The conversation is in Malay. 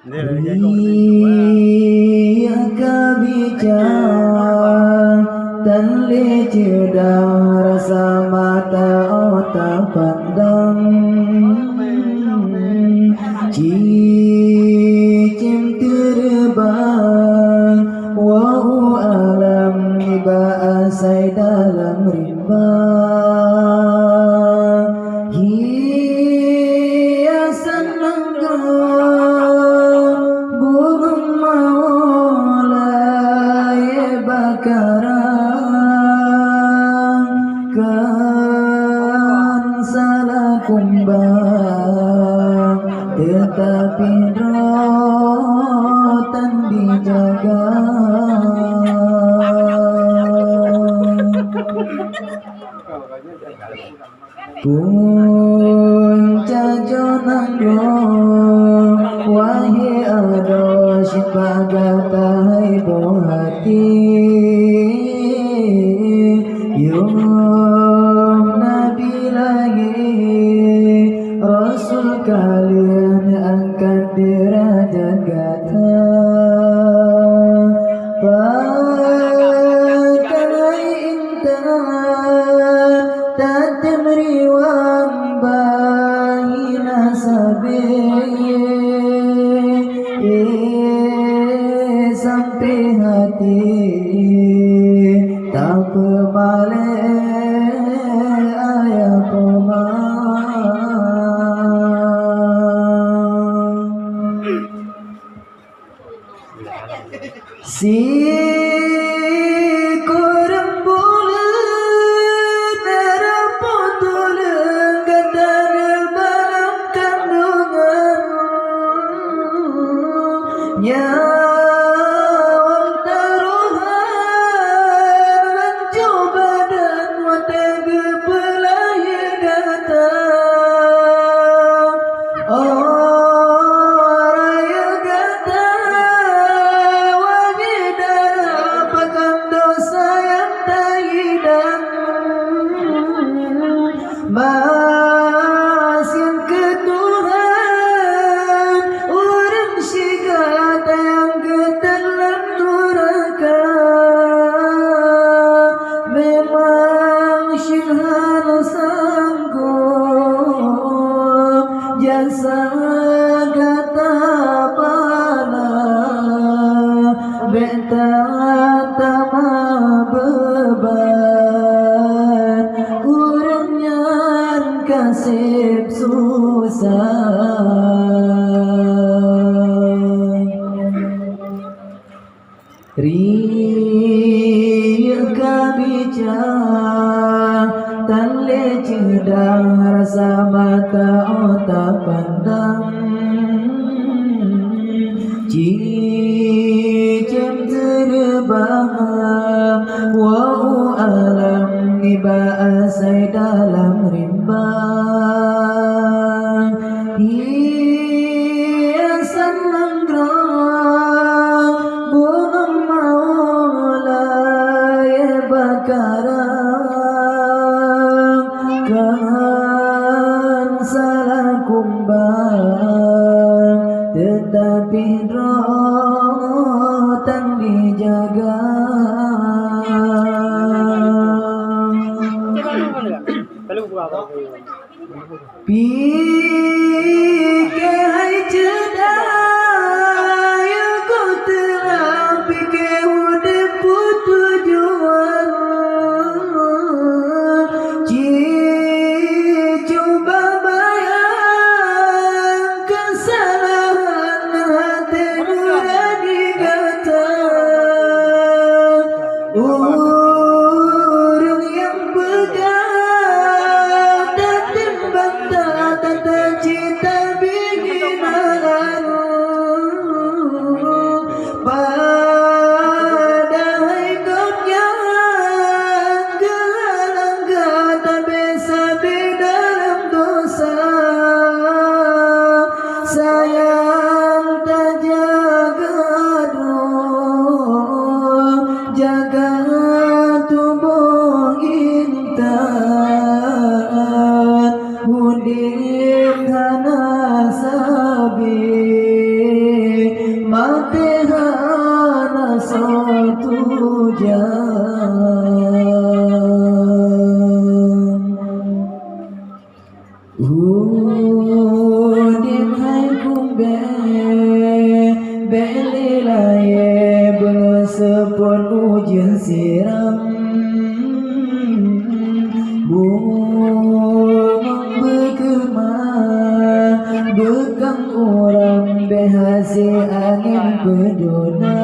Ia kebicar Tanli cedang rasa mata otak pandang Cicim terbang Wahu alam iba asai dalam rimba Hiasan langgang burung maulai bakaran Kan salah kumbang tetapi rotan dijaga Kunca jonang wahai ado sipagatahai bohati Yung Nabi lagi Rasul kalian angkat derajat gata Pakai intan tatem riwang bayi nasabe sampai hati tak pemale ayah Si kurang bulan Nerapotulang Gandana balam kandungan Nyawang taruhan Lancu badan Wataga pelaya gata Masin ke Tuhan Orang syikat yang ke dalam neraka Memang syilhan sanggup Jasa gata bala Beta tama beban Kasih susah Ria kebicar Tanle cedang rasa mata otak pandang Cicim terbang Wahu alam iba asai dalam rimba Hiasan langgang burung maulai bakaran Kan salah kumbang tetapi rotan dijaga Pikai cedaya ku telah Pikai udah putus jual Coba bayang kesalahan hati nurani kata Orang yang pegang dan timbang tata cita bingingan Padahal kopnya galang kata bisa di dalam dosa Sayang tak jaga doa Jaga tubuh intan Mudim hana sabit Đêm hai khung bé lê lại bờ sepon ujian siram Bumang bergema bekang orang behasi angin pedona